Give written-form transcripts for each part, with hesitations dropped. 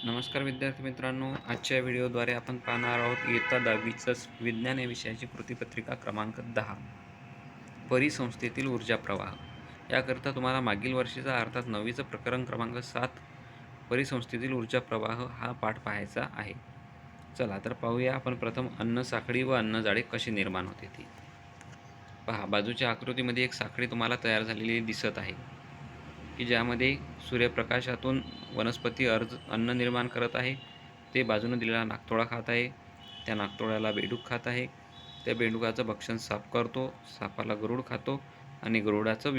नमस्कार विद्यार्थी मित्रांनो, आजच्या व्हिडिओद्वारे आपण पाहणार आहोत इयत्ता 10वीचं विज्ञान या विषयाची कृतीपत्रिका क्रमांक 10 परिसंस्थेतील ऊर्जा प्रवाह. याकरिता तुम्हाला मागील वर्षीचा अर्थात 9वीचं प्रकरण क्रमांक 7 परिसंस्थेतील ऊर्जा प्रवाह हा पाठ पाहायचा आहे. चला तर पाहूया. आपण प्रथम अन्न साखळी व अन्न जाळे कसे निर्माण होते ती पहा. बाजूच्या आकृतीमध्ये एक साखळी तुम्हाला तयार झालेली दिसत आहे की ज्यामध्ये सूर्यप्रकाशातून वनस्पती अन्न निर्माण करत आहे. ते बाजूने दिलेला नाकतोडा खात आहे. त्या नाकतोड्याला बेडूक खात आहे. त्या बेडुकाचं भक्षण साप करतो. सापाला गरुड खातो आणि गरुडाचं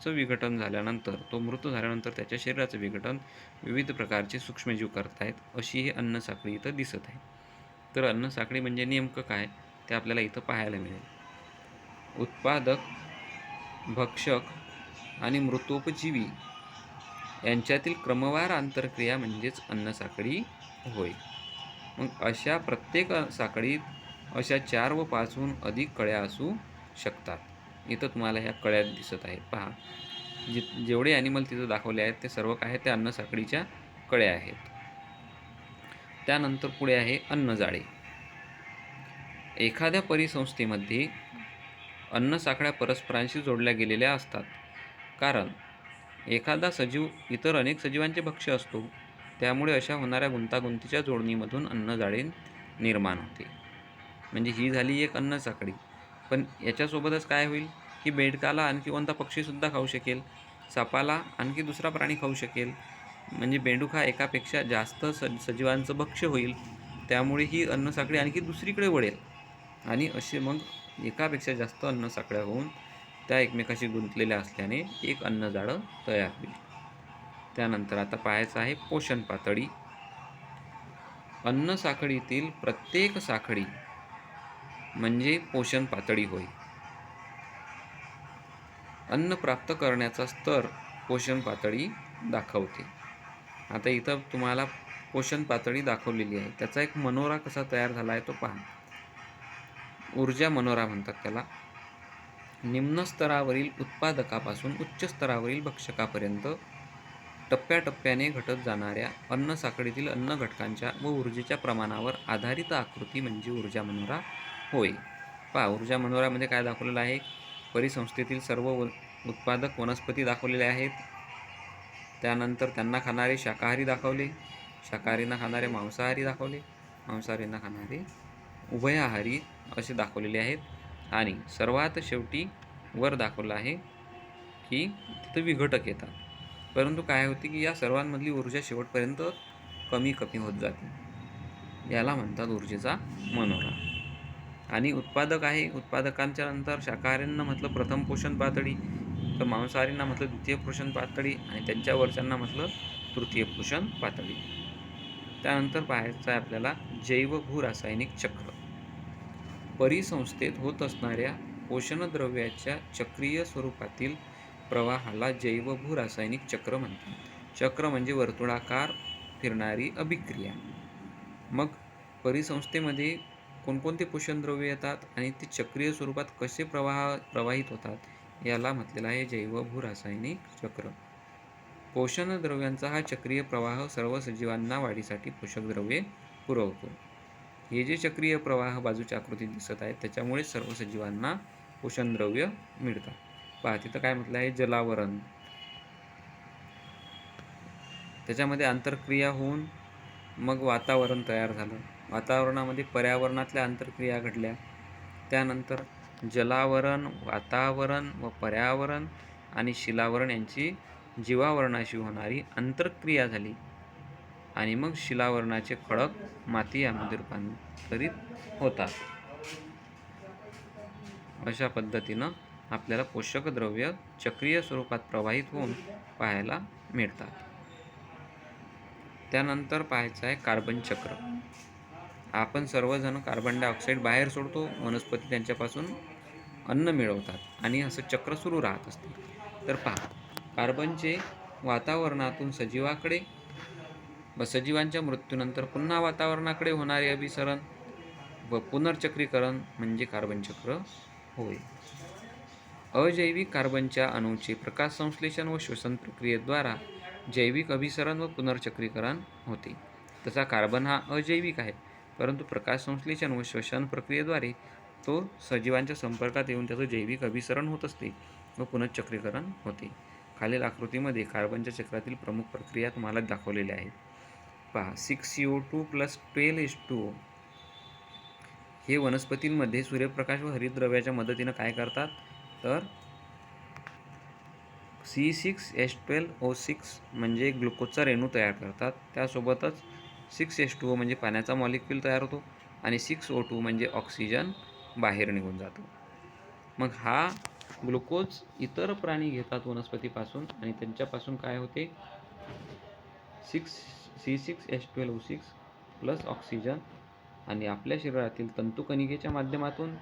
विघटन झाल्यानंतर, तो मृत झाल्यानंतर त्याच्या शरीराचं विघटन विविध प्रकारचे सूक्ष्मजीव करत आहेत. अशी ही अन्न साखळी इथं दिसत आहे. तर अन्न साखळी म्हणजे नेमकं काय ते आपल्याला इथं पाहायला मिळेल. उत्पादक, भक्षक आणि मृतोपजीवी यांच्यातील क्रमवार आंतरक्रिया म्हणजेच अन्न साखळी होय. मग अशा प्रत्येक साखळीत अशा 4 व 5हून अधिक कळ्या असू शकतात. इथं तुम्हाला ह्या कळ्या दिसत आहेत पहा. जेवढे ॲनिमल तिथं दाखवले आहेत ते सर्व काय आहेत, त्या अन्न साखळीच्या कळ्या आहेत. त्यानंतर पुढे आहे अन्न जाळे. एखाद्या परिसंस्थेमध्ये अन्न साखळ्या परस्परांशी जोडल्या गेलेल्या असतात, कारण एखादा सजीव इतर अनेक सजीवांचे भक्ष्य असतो. त्यामुळे अशा होणाऱ्या गुंतागुंतीच्या जोडणीमधून अन्नजाळे निर्माण होते. म्हणजे ही झाली एक अन्न साखळी. पण याच्यासोबतच काय होईल की बेडकाला आणखी कोणता पक्षीसुद्धा खाऊ शकेल, सापाला आणखी दुसरा प्राणी खाऊ शकेल. म्हणजे बेडूक हा एकापेक्षा जास्त सजीवांचं भक्ष्य होईल. त्यामुळे ही अन्न साखळी आणखी दुसरीकडे वळेल आणि असे मग एकापेक्षा जास्त अन्न साखळ्या होऊन त्या एकमेकाशी गुंतलेल्या असल्याने एक अन्नजाळं तयार होईल. त्यानंतर आता पाहायचं आहे पोषण पातळी. अन्न साखळीतील प्रत्येक साखळी म्हणजे पोषण पातळी होय. अन्न प्राप्त करण्याचा स्तर पोषण पातळी दाखवते. आता इथं तुम्हाला पोषण पातळी दाखवलेली आहे. त्याचा एक मनोरा कसा तयार झाला आहे तो पहा. ऊर्जा मनोरा म्हणतात त्याला. निम्न स्तरावरील उत्पादकापासून उच्च स्तरावरील भक्षकापर्यंत टप्प्याटप्प्याने घटत जाणाऱ्या अन्न साखळीतील अन्न घटकांच्या व ऊर्जेच्या प्रमाणावर आधारित आकृती म्हणजे ऊर्जा मनोरा होय. पहा, ऊर्जा मनोऱ्यामध्ये काय दाखवलेलं आहे. परिसंस्थेतील सर्व उत्पादक वनस्पती दाखवलेले आहेत. त्यानंतर त्यांना खाणारे शाकाहारी दाखवले, शाकाहारींना खाणारे मांसाहारी दाखवले, मांसाहारींना खाणारे उभयाहारी असे दाखवलेले आहेत. आणि सर्वात शेवटी वर दाखवलं आहे की तिथं विघटक येतात. परंतु काय होते की या सर्वांमधली ऊर्जा शेवटपर्यंत कमी कमी होत जाते. याला म्हणतात ऊर्जेचा मनोरा. आणि उत्पादक आहे. उत्पादकांच्या नंतर शाकाहारींना म्हटलं प्रथम पोषण पातळी, तर मांसाहारींना म्हटलं द्वितीय पोषण पातळी आणि त्यांच्या वरच्यांना म्हटलं तृतीय पोषण पातळी. त्यानंतर पाहायचं आहे आपल्याला जैव भूरासायनिक चक्र. परिसंस्थेत होत असणाऱ्या पोषणद्रव्याच्या चक्रीय स्वरूपातील प्रवाहाला जैव भूरासायनिक चक्र म्हणतात. चक्र म्हणजे वर्तुळाकार फिरणारी अभिक्रिया. मग परिसंस्थेमध्ये कोणकोणते पोषणद्रव्ये येतात आणि ते चक्रीय स्वरूपात कसे प्रवाहित होतात याला म्हटलेलं आहे जैव भूरासायनिक चक्र. पोषणद्रव्यांचा हा चक्रीय प्रवाह सर्व सजीवांना वाढीसाठी पोषक द्रव्ये पुरवतो. हे जे चक्रीय प्रवाह बाजूच्या आकृतीत दिसत आहेत त्याच्यामुळे सर्व सजीवांना पोषणद्रव्य मिळतात. पहा तिथं काय म्हटलं आहे, जलावरण. त्याच्यामध्ये आंतरक्रिया होऊन मग वातावरण तयार झालं. वातावरणामध्ये पर्यावरणातल्या आंतरक्रिया घडल्या. त्यानंतर जलावरण, वातावरण व पर्यावरण आणि शिलावरण यांची जीवावरणाशी होणारी आंतरक्रिया झाली आणि मग शिलावरणाचे खडक माती यामध्ये रूपांतरित होतात. अशा पद्धतीनं आपल्याला पोषक द्रव्य चक्रीय स्वरूपात प्रवाहित होऊन पाहायला मिळतात. त्यानंतर पाहायचं आहे कार्बन चक्र. आपण सर्वजण कार्बन डायऑक्साईड बाहेर सोडतो, वनस्पती त्यांच्यापासून अन्न मिळवतात आणि असं चक्र सुरू राहत असते. तर पहा, कार्बनचे वातावरणातून सजीवाकडे व सजीवांच्या मृत्यूनंतर पुन्हा वातावरणाकडे होणारे अभिसरण व पुनर्चक्रीकरण म्हणजे कार्बन चक्र होय. अजैविक कार्बनच्या अणूचे प्रकाशसंश्लेषण व श्वसन प्रक्रियेद्वारा जैविक अभिसरण व पुनर्चक्रीकरण होते. तसा कार्बन हा अजैविक आहे, परंतु प्रकाश संश्लेषण व श्वसन प्रक्रियेद्वारे तो सजीवांच्या संपर्कात येऊन त्याचं जैविक अभिसरण होत असते व पुनश्चक्रीकरण होते. खालील आकृतीमध्ये कार्बनच्या चक्रातील प्रमुख प्रक्रिया तुम्हाला दाखवलेल्या आहेत. पहा, 6CO2 + 12H2O हे वनस्पतींमध्ये सूर्यप्रकाश व हरितद्रव्याच्या मदतीनं काय करतात, तर C6H12O6 म्हणजे ग्लुकोजचा रेणू तयार करतात. त्यासोबतच 6H2O म्हणजे पाण्याचा मॉलिक्यूल तयार होतो आणि 6O2 म्हणजे ऑक्सिजन बाहेर निघून जातो. मग हा ग्लुकोज इतर प्राणी घेतात वनस्पतीपासून आणि त्यांच्यापासून काय होते, C6H12O6 प्लस ऑक्सिजन आणि आपल्या शरीरातील तंतुकणिकेच्या माध्यमातून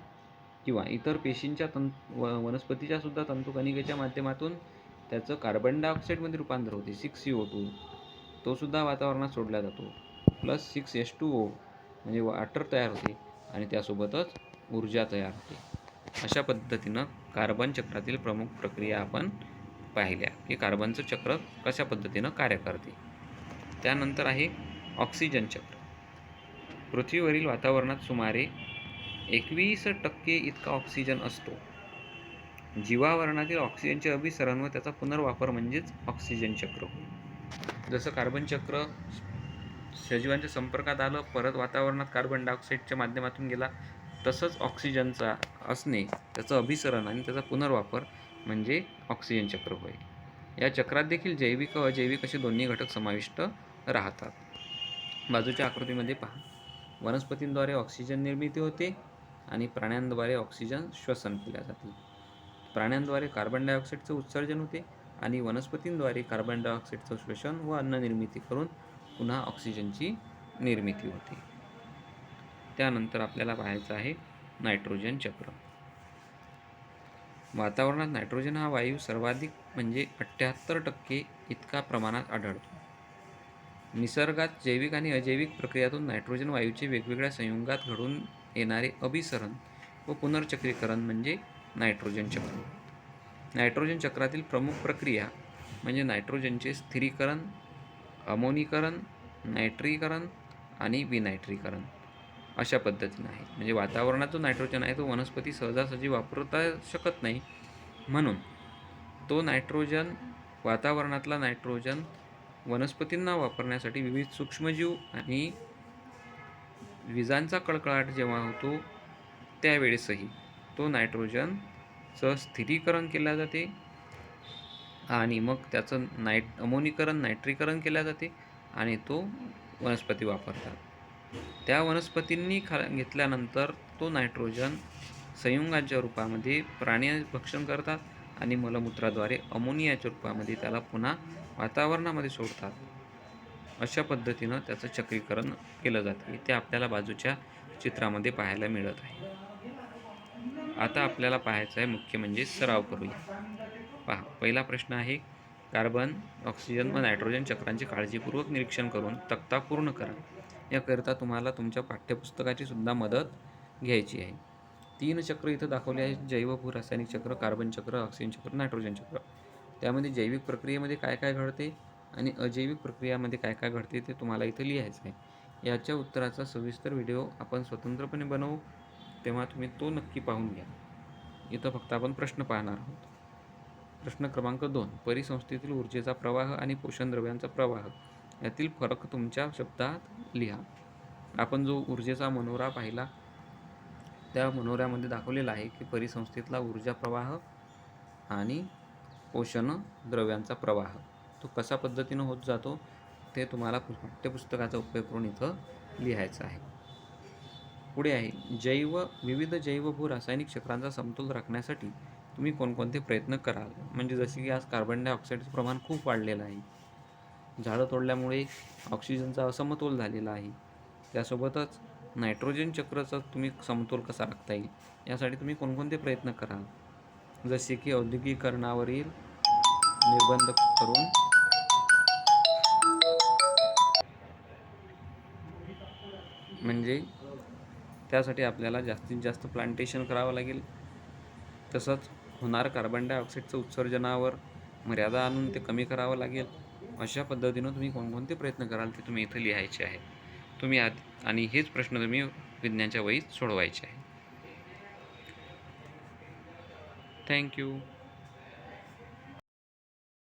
किंवा इतर पेशींच्या वनस्पतीच्या सुद्धा तंतुकणिकेच्या माध्यमातून त्याचं कार्बन डायऑक्साईडमध्ये रूपांतर होते, 6CO2. तो सुद्धा वातावरणात सोडला जातो. प्लस 6H2O म्हणजे वॉटर तयार होते आणि त्यासोबतच ऊर्जा तयार होते. अशा पद्धतीनं कार्बन चक्रातील प्रमुख प्रक्रिया आपण पाहिल्या की कार्बनचं चक्र कशा पद्धतीनं कार्य करते. त्यानंतर आहे ऑक्सिजन चक्र. पृथ्वीवरील वातावरणात सुमारे 21% इतका ऑक्सिजन असतो. जीवावरणातील ऑक्सिजनचे अभिसरण व त्याचा पुनर्वापर म्हणजेच ऑक्सिजन चक्र होय. जसं कार्बन चक्र सजीवांच्या संपर्कात आलं, परत वातावरणात कार्बन डायऑक्साईडच्या माध्यमातून गेला, तसंच ऑक्सिजनचा असणे, त्याचं अभिसरण आणि त्याचा पुनर्वापर म्हणजे ऑक्सिजन चक्र होय. या चक्रात देखील जैविक व अजैविक असे दोन्ही घटक समाविष्ट राहतात. बाजूच्या आकृतीमध्ये पहा, वनस्पतींद्वारे ऑक्सिजन निर्मिती होते आणि प्राण्यांद्वारे ऑक्सिजन श्वसन केले जाते. प्राण्यांद्वारे कार्बन डायऑक्साईडचं उत्सर्जन होते आणि वनस्पतींद्वारे कार्बन डायऑक्साईडचं श्वसन व अन्न निर्मिती करून पुन्हा ऑक्सिजनची निर्मिती होते. त्यानंतर आपल्याला पाहायचं आहे नायट्रोजन चक्र. वातावरणात नायट्रोजन हा वायू सर्वाधिक म्हणजे 78% इतका प्रमाणात आढळतो. निसर्गात जैविक आणि अजैविक प्रक्रियातून नायट्रोजन वायूचे वेगवेगळ्या संयुगात घडून येणारे अभिसरण व पुनर्चक्रीकरण म्हणजे नायट्रोजन चक्र. नायट्रोजन चक्रातील प्रमुख प्रक्रिया म्हणजे नायट्रोजनचे स्थिरीकरण, अमोनीकरण, नायट्रीकरण आणि विनायट्रीकरण अशा पद्धतीने आहे. म्हणजे वातावरणात जो नायट्रोजन आहे तो वनस्पती सहजासहजी वापरता शकत नाही, म्हणून तो नायट्रोजन, वातावरणातला नायट्रोजन वनस्पतींना वापरण्यासाठी विविध सूक्ष्मजीव आणि विजांचा कडकडाट जेव्हा होतो त्यावेळेसही तो नायट्रोजनचं स्थिरीकरण केले जाते आणि मग त्याचं अमोनीकरण, नायट्रीकरण केले जाते आणि तो वनस्पती वापरतात. त्या वनस्पतींनी घेतल्यानंतर तो नायट्रोजन संयुगांच्या रूपामध्ये प्राणी भक्षण करतात आणि मलमूत्राद्वारे अमोनियाच्या रूपामध्ये त्याला पुन्हा वातावरणामध्ये सोडतात. अशा पद्धतीनं त्याचं चक्रीकरण केलं जाते. ते आपल्याला बाजूच्या चित्रामध्ये पाहायला मिळत आहे. आता आपल्याला पाहायचं आहे मुख्य म्हणजे सराव करूया. पहा, पहिला प्रश्न आहे, कार्बन, ऑक्सिजन व नायट्रोजन चक्रांचे काळजीपूर्वक निरीक्षण करून तक्ता पूर्ण करा. याकरिता तुम्हाला तुमच्या पाठ्यपुस्तकाची सुद्धा मदत घ्यायची आहे. 3 चक्र इथं दाखवले आहेत, जैव भूरासायनिक चक्र, कार्बन चक्र, ऑक्सिजन चक्र, नायट्रोजन चक्र. त्यामध्ये जैविक प्रक्रियेमध्ये काय काय घडते आणि अजैविक प्रक्रियामध्ये काय काय घडते ते तुम्हाला इथं लिहायचं आहे. याच्या उत्तराचा सविस्तर व्हिडिओ आपण स्वतंत्रपणे बनवू, तेव्हा तुम्ही तो नक्की पाहून घ्या. इथं फक्त आपण प्रश्न पाहणार आहोत. प्रश्न क्रमांक 2, परिसंस्थेतील ऊर्जेचा प्रवाह आणि पोषण द्रव्यांचा प्रवाह यातील फरक तुमच्या शब्दात लिहा. आपण जो ऊर्जेचा मनोरा पाहिला त्या मनोऱ्यामध्ये दाखवलेला आहे की परिसंस्थेतला ऊर्जा प्रवाह आणि पोषण द्रव्यांचा प्रवाह तो कशा पद्धतीनं होत जातो ते तुम्हाला पाठ्यपुस्तकाचा उपयोग करून इथं लिहायचं आहे. पुढे आहे, विविध जैव भू रासायनिक चक्रांचा समतोल राखण्यासाठी तुम्ही कोणकोणते प्रयत्न कराल. म्हणजे जसे की आज कार्बन डायऑक्साईडचं प्रमाण खूप वाढलेलं आहे, झाडं तोडल्यामुळे ऑक्सिजनचा असमतोल झालेला आहे. त्यासोबतच नायट्रोजन चक्राचा तुम्ही समतोल कसा राखता येईल यासाठी तुम्ही कोणकोणते प्रयत्न कराल. जसे की औद्योगिकीकरणावरील निर्बंध करून म्हणजे त्यासाठी आपल्याला जास्तीत जास्त प्लांटेशन करावं लागेल. तसंच होणारं कार्बन डायऑक्साईडचं उत्सर्जनावर मर्यादा आणून ते कमी करावं लागेल. अशा पद्धतीनं तुम्ही कोणकोणते प्रयत्न कराल ते तुम्ही इथं लिहायचे आहे. तुम्ही आणि हेच प्रश्न तुम्ही विज्ञानच्या वहीत सोडवायचे आहे. Thank you.